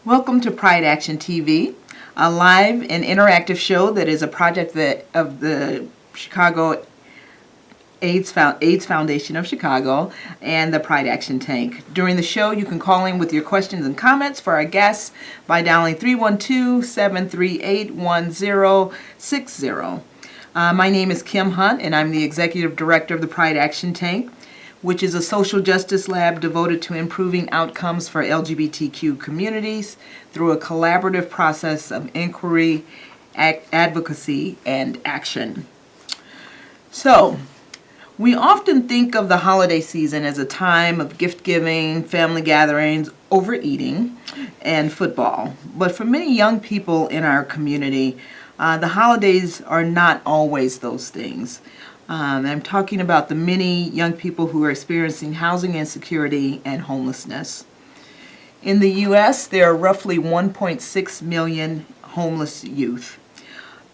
Welcome to Pride Action TV, a live and interactive show that is a project of the Chicago AIDS Foundation of Chicago and the Pride Action Tank. During the show, you can call in with your questions and comments for our guests by dialing 312-738-1060. My name is Kim Hunt, and I'm the Executive Director of the Pride Action Tank, which is a social justice lab devoted to improving outcomes for LGBTQ communities through a collaborative process of inquiry, advocacy, and action. So, we often think of the holiday season as a time of gift-giving, family gatherings, overeating, and football. But for many young people in our community, the holidays are not always those things. I'm talking about the many young people who are experiencing housing insecurity and homelessness. In the U.S., there are roughly 1.6 million homeless youth.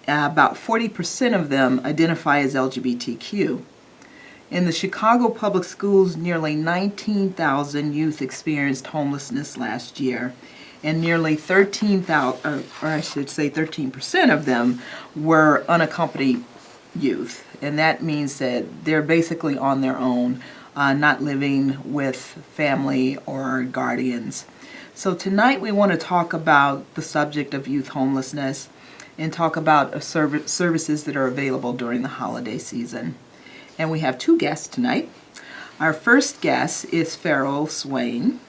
About 40% of them identify as LGBTQ. In the Chicago public schools, nearly 19,000 youth experienced homelessness last year, and nearly 13% of them were unaccompanied youth. And that means that they're basically on their own, not living with family or guardians. So tonight we want to talk about the subject of youth homelessness and talk about services that are available during the holiday season. And we have two guests tonight. Our first guest is Farrell Swain,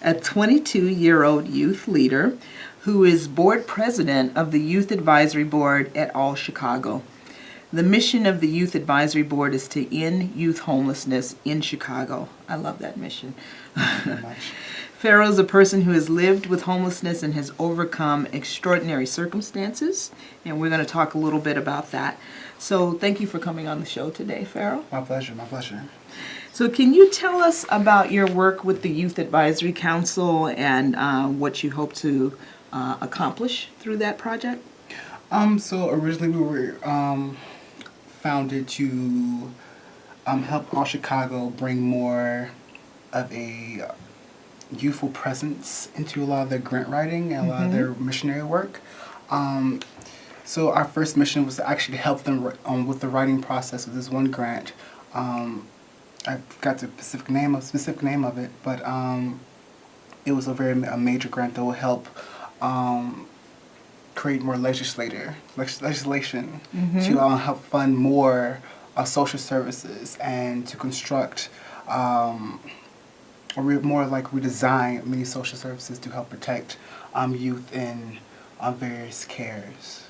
a 22-year-old youth leader who is board president of the Youth Advisory Board at All Chicago. The mission of the Youth Advisory Board is to end youth homelessness in Chicago. I love that mission. Thank you very much. Farrell is a person who has lived with homelessness and has overcome extraordinary circumstances, and we're going to talk a little bit about that. So thank you for coming on the show today, Farrell. My pleasure, my pleasure. So can you tell us about your work with the Youth Advisory Council and what you hope to accomplish through that project? So originally we were founded to help All Chicago bring more of a youthful presence into a lot of their grant writing and a lot of their missionary work. So our first mission was to actually help them with the writing process of this one grant. I forgot the specific name of it, but it was a major grant that will help create more legislation to help fund more social services and to construct more like redesign many social services to help protect youth in various cares.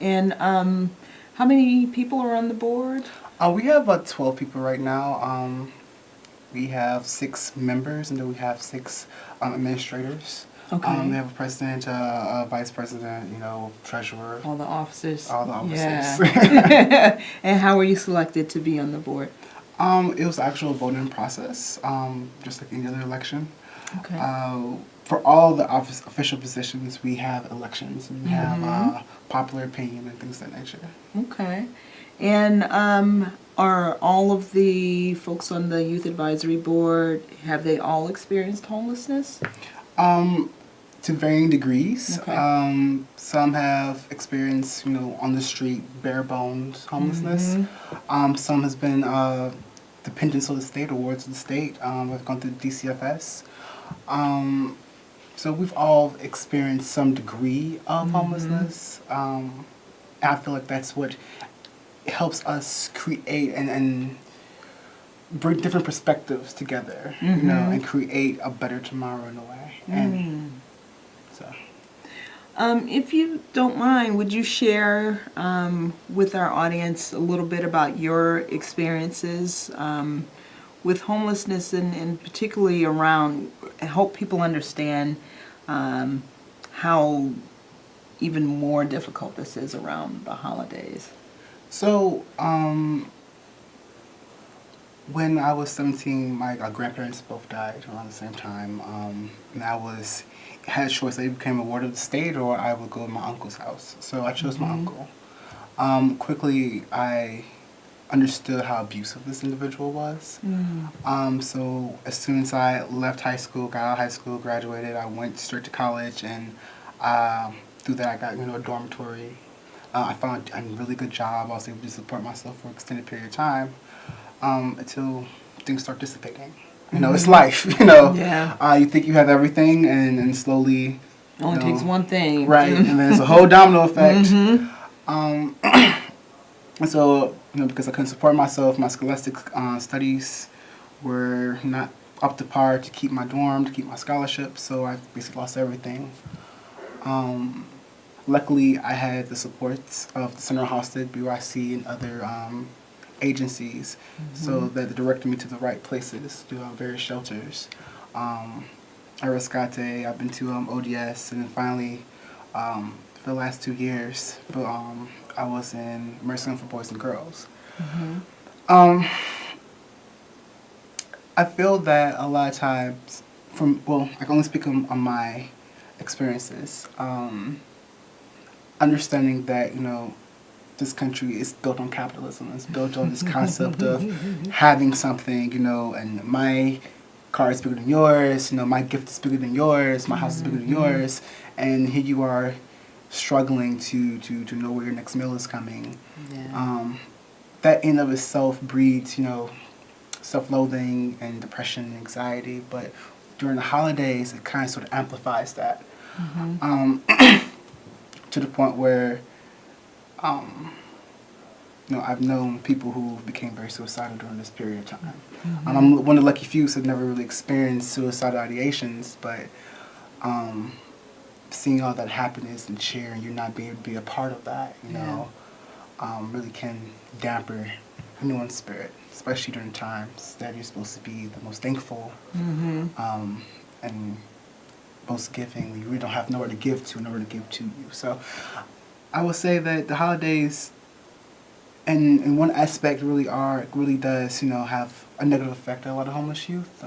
And how many people are on the board? We have about 12 people right now. We have 6 members, and then we have 6 administrators. Okay. We have a president, a vice president, treasurer. All the officers. All the officers. Yeah. And how were you selected to be on the board? It was the actual voting process, just like any other election. Okay. For all the official positions, we have elections, and we have popular opinion and things of that nature. Okay. And are all of the folks on the Youth Advisory Board, have they all experienced homelessness? To varying degrees. Okay. Some have experienced, on the street, bare bones homelessness. Some has been dependence on the state, awards of the state. Have gone through DCFS. So we've all experienced some degree of homelessness. I feel like that's what helps us create and bring different perspectives together, and create a better tomorrow in a way. And so, if you don't mind, would you share with our audience a little bit about your experiences with homelessness and particularly around, help people understand how even more difficult this is around the holidays? So, when I was 17, my grandparents both died around the same time, and I had a choice. I became a ward of the state, or I would go to my uncle's house. So I chose my uncle. Quickly, I understood how abusive this individual was. So as soon as I left high school, got out of high school, graduated, I went straight to college, and through that I got a dormitory. I found a really good job. I was able to support myself for an extended period of time until things start dissipating. It's life. Yeah. You think you have everything, and slowly. Only takes one thing. Right, and then there's a whole domino effect. And so, because I couldn't support myself, my scholastic studies were not up to par to keep my dorm, to keep my scholarship, so I basically lost everything. Luckily, I had the support of the Center Hosted, BYC, and other agencies, so that directed me to the right places, to various shelters. Arascate, I've been to ODS, and then finally, for the last 2 years, I was in Mercy Home for Boys and Girls. I feel that a lot of times, I can only speak on my experiences, understanding that, this country is built on capitalism. It's built on this concept of having something, and my car is bigger than yours, my gift is bigger than yours, my house is bigger than yours, and here you are struggling to know where your next meal is coming. Yeah. That in of itself breeds, self-loathing and depression and anxiety, but during the holidays, it kind of sort of amplifies that. To the point where, I've known people who became very suicidal during this period of time. I'm one of the lucky few who have never really experienced suicidal ideations, but seeing all that happiness and cheer and you not being able to be a part of that, really can damper anyone's spirit, especially during times that you're supposed to be the most thankful and most giving. You really don't have nowhere to give to in order to give to you. So I would say that the holidays, and in one aspect, really does have a negative effect on a lot of homeless youth,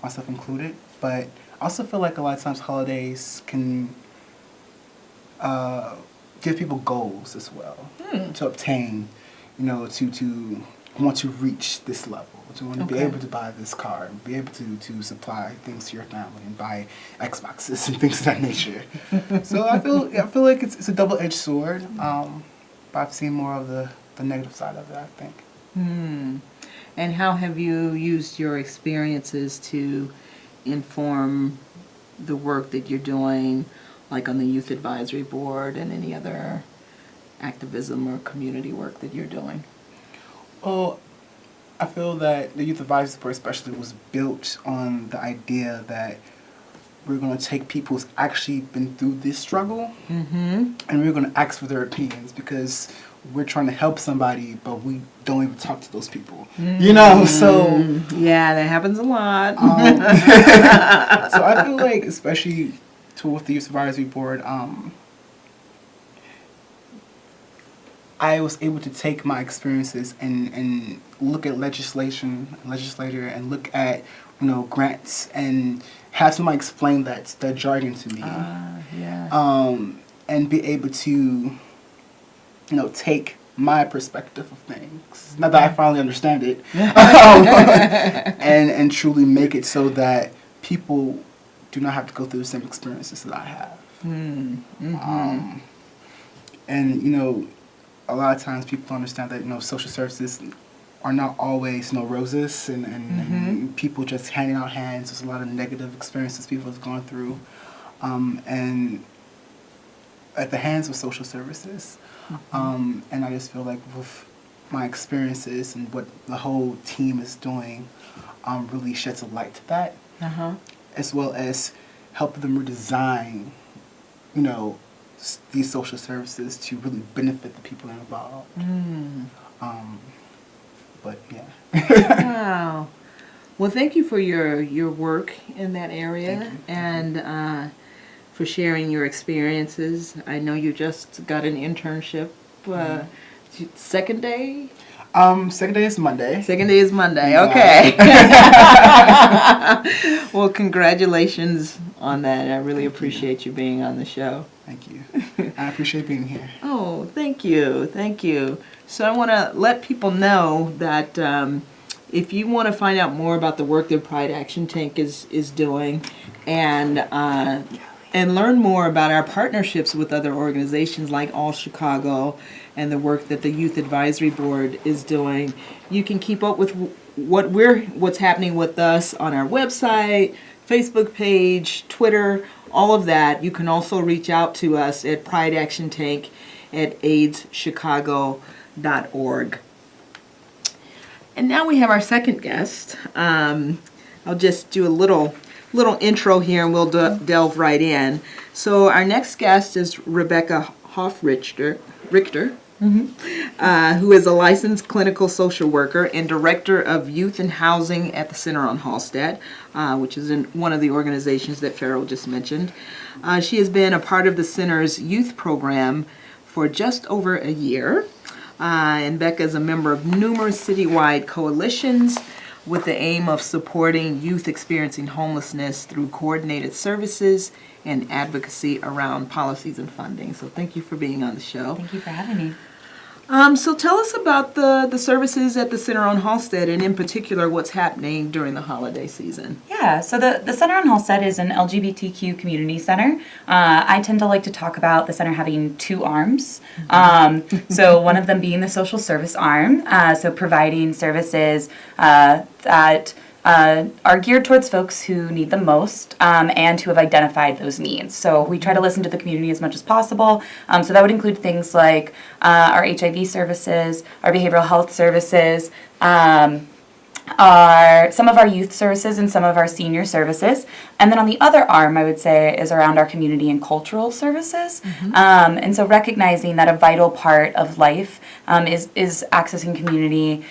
myself included. But I also feel like a lot of times holidays can give people goals as well to obtain, to want to reach this level, to want to be able to buy this car, and be able to supply things to your family and buy Xboxes and things of that nature. So I feel like it's a double-edged sword, but I've seen more of the negative side of it, I think. And how have you used your experiences to inform the work that you're doing, like on the Youth Advisory Board and any other activism or community work that you're doing? Well, I feel that the Youth Advisory Board especially was built on the idea that we're going to take people who's actually been through this struggle and we're going to ask for their opinions, because we're trying to help somebody, but we don't even talk to those people. So... Yeah, that happens a lot. So I feel like, especially with the Youth Advisory Board, I was able to take my experiences and look at legislator, and look at, grants, and have somebody explain that jargon to me. And be able to, take my perspective of things, now that I finally understand it, and truly make it so that people do not have to go through the same experiences that I have. And, a lot of times people don't understand that, social services are not always, roses and people just handing out hands. There's a lot of negative experiences people have gone through. And at the hands of social services. And I just feel like with my experiences and what the whole team is doing really sheds a light to that, as well as helping them redesign, these social services to really benefit the people involved. But yeah. Wow. Well, thank you for your work in that area, and for sharing your experiences. I know you just got an internship. Second day? Second day is Monday. Second day is Monday. Okay. Well, congratulations on that. I really appreciate you being on the show. Thank you. I appreciate being here. Oh, thank you. Thank you. So I want to let people know that if you want to find out more about the work that Pride Action Tank is doing, and learn more about our partnerships with other organizations like All Chicago and the work that the Youth Advisory Board is doing, you can keep up with what's happening with us on our website, Facebook page, Twitter, all of that. You can also reach out to us at Pride Action Tank at aidschicago.org. And now we have our second guest. I'll just do a little intro here and we'll delve right in. So our next guest is Rebecca Hoff-Richter, who is a licensed clinical social worker and director of youth and housing at the Center on Halstead, which is in one of the organizations that Farrell just mentioned. She has been a part of the center's youth program for just over a year. And Becca is a member of numerous citywide coalitions with the aim of supporting youth experiencing homelessness through coordinated services and advocacy around policies and funding. So thank you for being on the show. Thank you for having me. So tell us about the services at the Center on Halstead, and in particular what's happening during the holiday season. Yeah, so the Center on Halstead is an LGBTQ community center. I tend to like to talk about the center having two arms. So one of them being the social service arm, so providing services that are geared towards folks who need them most and who have identified those needs. So we try to listen to the community as much as possible. So that would include things like our HIV services, our behavioral health services, some of our youth services and some of our senior services. And then on the other arm, I would say, is around our community and cultural services. And so recognizing that a vital part of life is accessing community,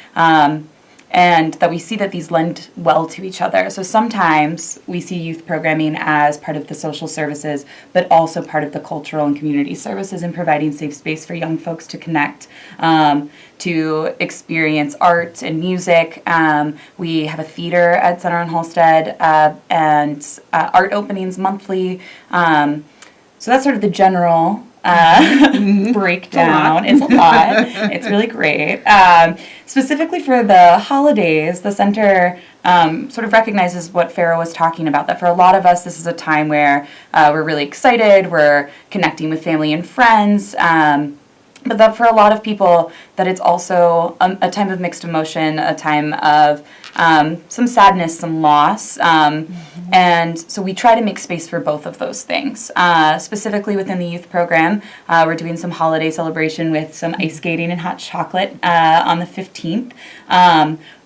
and that we see that these lend well to each other. So sometimes we see youth programming as part of the social services, but also part of the cultural and community services, and providing safe space for young folks to connect, to experience art and music. We have a theater at Center on Halstead, and art openings monthly. So that's sort of the general breakdown. It's a lot. It's really great. Specifically for the holidays, the center sort of recognizes what Farrell was talking about, that for a lot of us, this is a time where we're really excited, we're connecting with family and friends, but that for a lot of people, that it's also a time of mixed emotion, a time of some sadness, some loss, and so we try to make space for both of those things. Specifically within the youth program, we're doing some holiday celebration with some ice skating and hot chocolate on the 15th.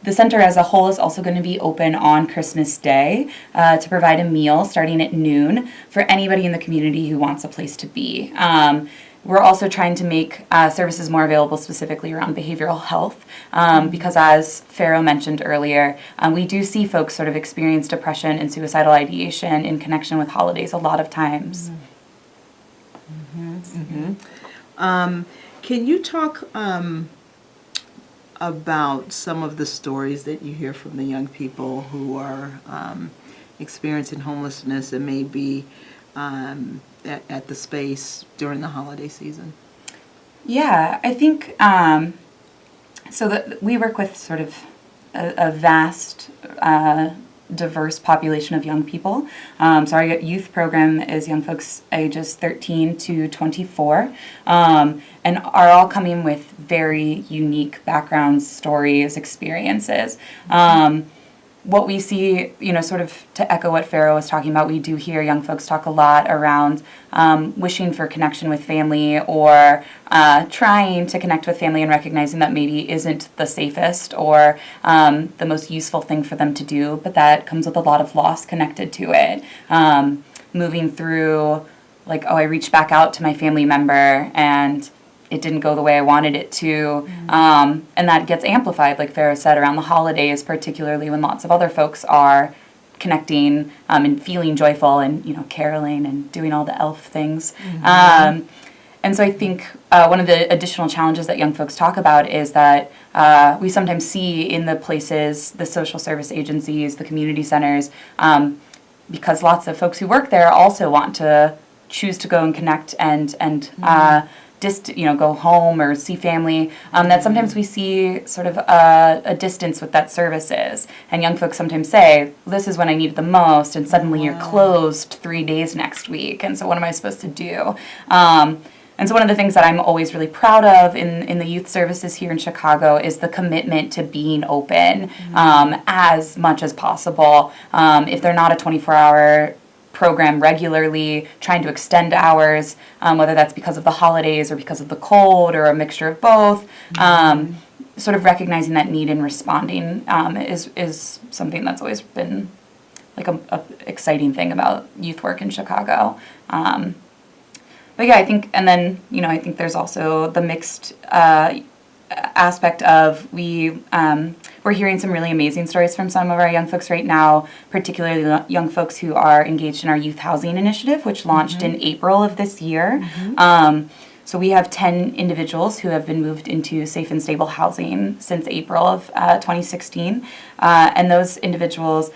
The center as a whole is also going to be open on Christmas Day to provide a meal starting at noon for anybody in the community who wants a place to be. We're also trying to make services more available specifically around behavioral health because, as Farrell mentioned earlier, we do see folks sort of experience depression and suicidal ideation in connection with holidays a lot of times. Can you talk about some of the stories that you hear from the young people who are experiencing homelessness and maybe at the space during the holiday season? Yeah, I think so that we work with sort of a vast, diverse population of young people. So our youth program is young folks ages 13 to 24, and are all coming with very unique backgrounds, stories, experiences. What we see, sort of to echo what Farrell was talking about, we do hear young folks talk a lot around wishing for connection with family, or trying to connect with family and recognizing that maybe isn't the safest or the most useful thing for them to do, but that comes with a lot of loss connected to it. Moving through, like, I reached back out to my family member and it didn't go the way I wanted it to, and that gets amplified, like Farrah said, around the holidays, particularly when lots of other folks are connecting and feeling joyful and, caroling and doing all the elf things. And so I think one of the additional challenges that young folks talk about is that we sometimes see in the places, the social service agencies, the community centers, because lots of folks who work there also want to choose to go and connect and go home or see family, that sometimes we see sort of a distance with that services. And young folks sometimes say, this is when I need it the most, and suddenly you're closed 3 days next week, and so what am I supposed to do? And so one of the things that I'm always really proud of in the youth services here in Chicago is the commitment to being open as much as possible. If they're not a 24-hour program regularly, trying to extend hours, whether that's because of the holidays or because of the cold or a mixture of both, sort of recognizing that need and responding is something that's always been like a exciting thing about youth work in Chicago. But yeah, I think, and then, I think there's also the mixed aspect of we're hearing some really amazing stories from some of our young folks right now, particularly the young folks who are engaged in our youth housing initiative, which launched in April of this year. So we have 10 individuals who have been moved into safe and stable housing since April of 2016. And those individuals,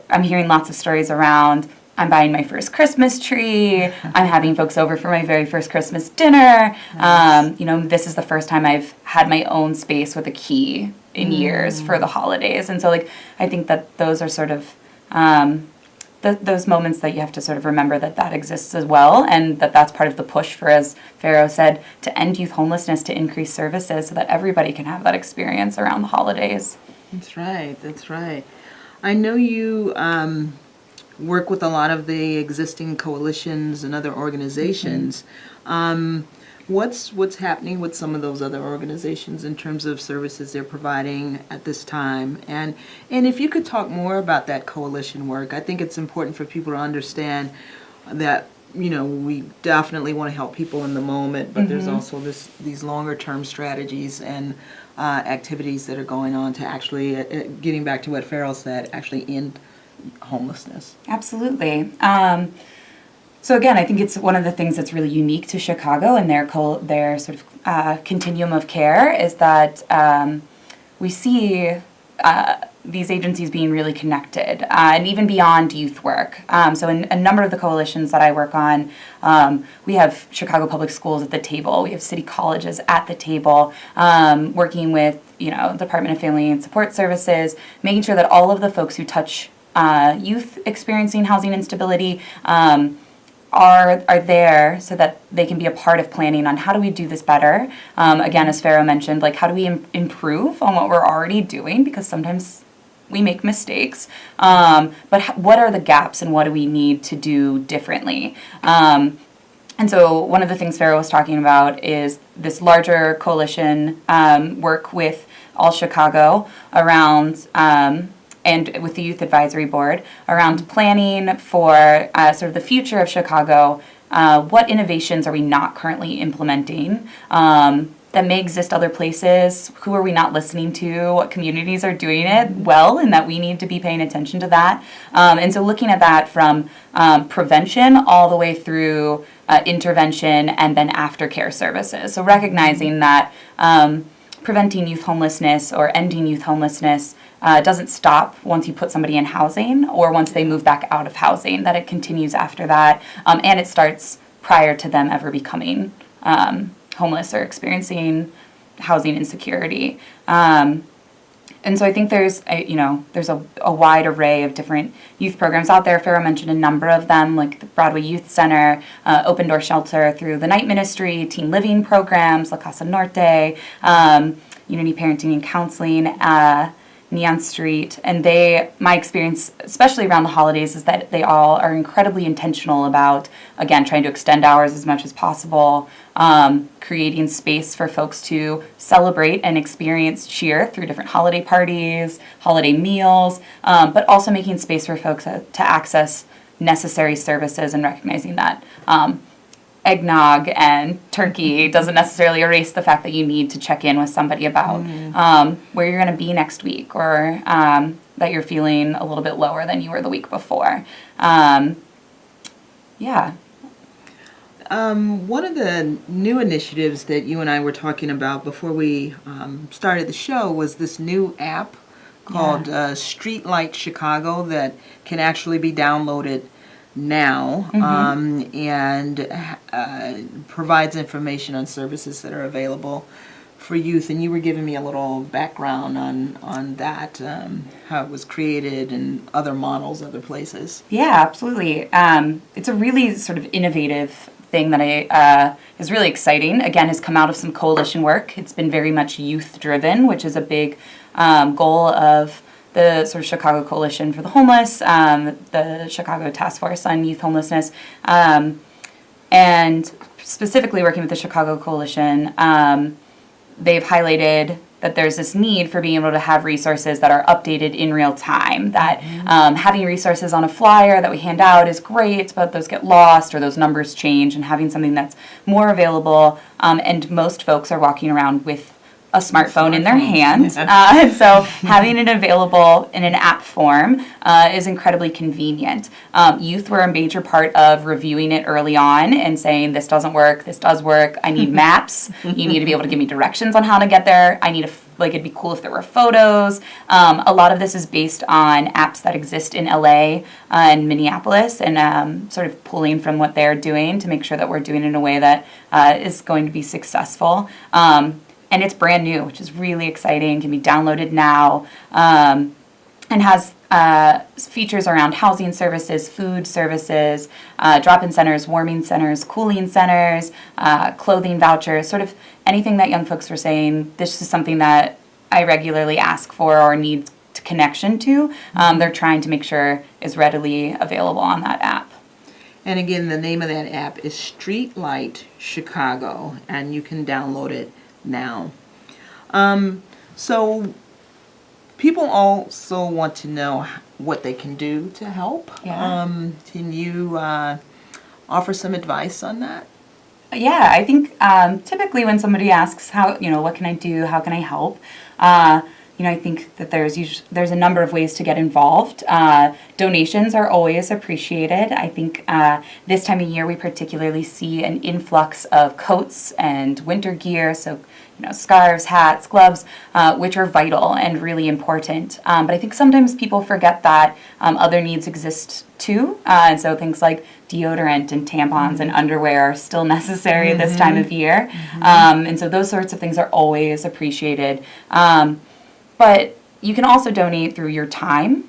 I'm hearing lots of stories around, I'm buying my first Christmas tree, I'm having folks over for my very first Christmas dinner. This is the first time I've had my own space with a key in years for the holidays. And so, I think that those are sort of those moments that you have to sort of remember that exists as well, and that's part of the push for, as Farrell said, to end youth homelessness, to increase services so that everybody can have that experience around the holidays. That's right. I know you work with a lot of the existing coalitions and other organizations. What's happening with some of those other organizations in terms of services they're providing at this time? And if you could talk more about that coalition work, I think it's important for people to understand that, we definitely want to help people in the moment, but there's also these longer term strategies and activities that are going on to actually, getting back to what Farrell said, actually end homelessness. Absolutely. So again, I think it's one of the things that's really unique to Chicago and their sort of continuum of care is that we see these agencies being really connected, and even beyond youth work. So in a number of the coalitions that I work on, we have Chicago Public Schools at the table, we have city colleges at the table, working with Department of Family and Support Services, making sure that all of the folks who touch youth experiencing housing instability are there so that they can be a part of planning on how do we do this better. Again, as Farrell mentioned, how do we improve on what we're already doing, because sometimes we make mistakes, but what are the gaps and what do we need to do differently? And so one of the things Farrell was talking about is this larger coalition work with All Chicago around and with the Youth Advisory Board around planning for sort of the future of Chicago. What innovations are we not currently implementing that may exist other places? Who are we not listening to? What communities are doing it well, and that we need to be paying attention to that? And so looking at that from prevention all the way through intervention and then aftercare services. So recognizing that preventing youth homelessness or ending youth homelessness doesn't stop once you put somebody in housing or once they move back out of housing, that it continues after that, and it starts prior to them ever becoming homeless or experiencing housing insecurity. And so I think there's a wide array of different youth programs out there. Farrell mentioned a number of them, like the Broadway Youth Center, Open Door Shelter through the Night Ministry, Teen Living programs, La Casa Norte, Unity Parenting and Counseling, Neon Street, and my experience, especially around the holidays, is that they all are incredibly intentional about, again, trying to extend hours as much as possible, creating space for folks to celebrate and experience cheer through different holiday parties, holiday meals, but also making space for folks to access necessary services and recognizing that eggnog and turkey doesn't necessarily erase the fact that you need to check in with somebody about where you're going to be next week, or that you're feeling a little bit lower than you were the week before. One of the new initiatives that you and I were talking about before we started the show was this new app called Streetlight Chicago that can actually be downloaded now, and provides information on services that are available for youth. And you were giving me a little background on that, how it was created and other models, other places. Yeah, absolutely. It's a really sort of innovative thing that is really exciting. Again, has come out of some coalition work. It's been very much youth driven, which is a big goal of the sort of Chicago Coalition for the Homeless, the Chicago Task Force on Youth Homelessness, and specifically working with the Chicago Coalition. They've highlighted that there's this need for being able to have resources that are updated in real time, that having resources on a flyer that we hand out is great, but those get lost or those numbers change, and having something that's more available, and most folks are walking around with a smartphone in their hand, and so having it available in an app form is incredibly convenient. Youth were a major part of reviewing it early on and saying, this doesn't work, this does work, I need maps, you need to be able to give me directions on how to get there, I need it'd be cool if there were photos. A lot of this is based on apps that exist in LA and Minneapolis, and sort of pulling from what they're doing to make sure that we're doing it in a way that is going to be successful. And it's brand new, which is really exciting, can be downloaded now, and has features around housing services, food services, drop-in centers, warming centers, cooling centers, clothing vouchers, sort of anything that young folks were saying, this is something that I regularly ask for or need connection to. They're trying to make sure is readily available on that app. And again, the name of that app is Streetlight Chicago, and you can download it now. So people also want to know what they can do to help. Yeah. Can you offer some advice on that? Yeah, I think typically when somebody asks what can I do, how can I help, I think that there's a number of ways to get involved. Donations are always appreciated. I think this time of year we particularly see an influx of coats and winter gear, so scarves, hats, gloves, which are vital and really important. But I think sometimes people forget that other needs exist too, and so things like deodorant and tampons and underwear are still necessary this time of year, and so those sorts of things are always appreciated. But you can also donate through your time.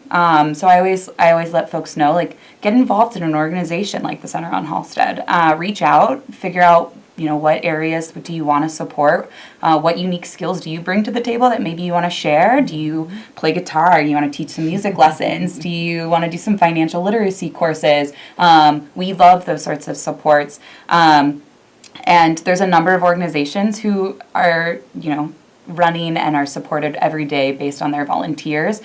So I always let folks know, get involved in an organization like the Center on Halsted. Reach out, figure out, what areas do you want to support? What unique skills do you bring to the table that maybe you want to share? Do you play guitar? Do you want to teach some music lessons? Do you want to do some financial literacy courses? We love those sorts of supports. And there's a number of organizations who are, running and are supported every day based on their volunteers.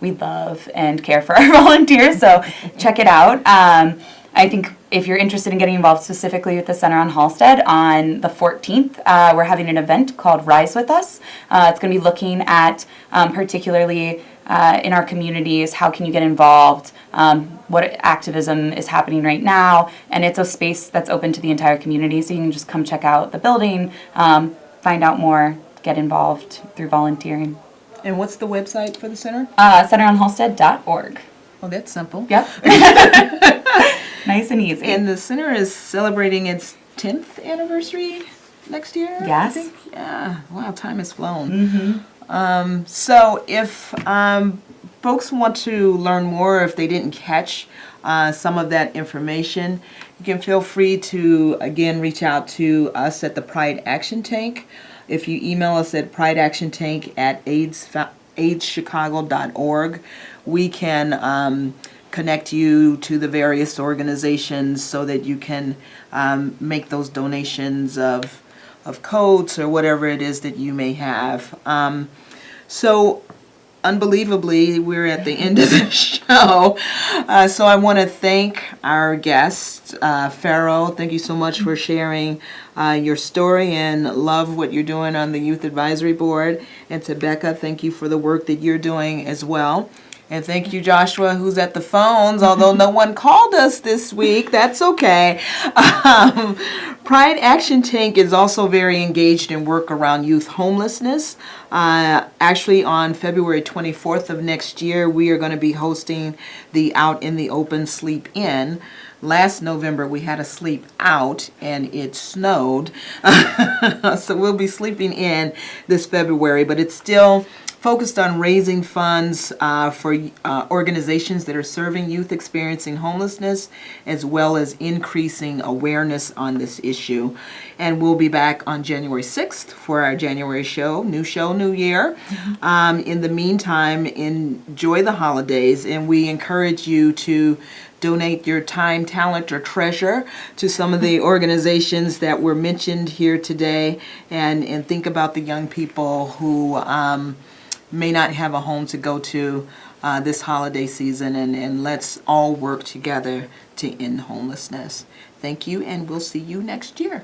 We love and care for our volunteers, so check it out. I think if you're interested in getting involved specifically with the Center on Halsted, on the 14th, we're having an event called Rise With Us. It's going to be looking at particularly in our communities, how can you get involved, what activism is happening right now, and it's a space that's open to the entire community, so you can just come check out the building, find out more, get involved through volunteering. And what's the website for the center? centeronhalsted.org. Oh, that's simple. Yep. Nice and easy. And the center is celebrating its 10th anniversary next year? Yes. I think? Yeah. Wow, time has flown. So if folks want to learn more, if they didn't catch some of that information, you can feel free to, again, reach out to us at the Pride Action Tank. If you email us at prideactiontank@aidschicago.org, we can connect you to the various organizations so that you can make those donations of coats or whatever it is that you may have. So unbelievably, we're at the end of the show. So I want to thank our guest, Farrell. Thank you so much for sharing your story, and love what you're doing on the Youth Advisory Board. And to Becca, thank you for the work that you're doing as well. And thank you, Joshua, who's at the phones, although no one called us this week. That's okay. Pride Action Tank is also very engaged in work around youth homelessness. Actually, on February 24th of next year, we are going to be hosting the Out in the Open Sleep In. Last November, we had a sleep out and it snowed. So we'll be sleeping in this February, but it's still focused on raising funds for organizations that are serving youth experiencing homelessness, as well as increasing awareness on this issue. And we'll be back on January 6th for our January show, new year. In the meantime, enjoy the holidays, and we encourage you to donate your time, talent, or treasure to some of the organizations that were mentioned here today, and think about the young people who may not have a home to go to this holiday season, and let's all work together to end homelessness. Thank you, and we'll see you next year.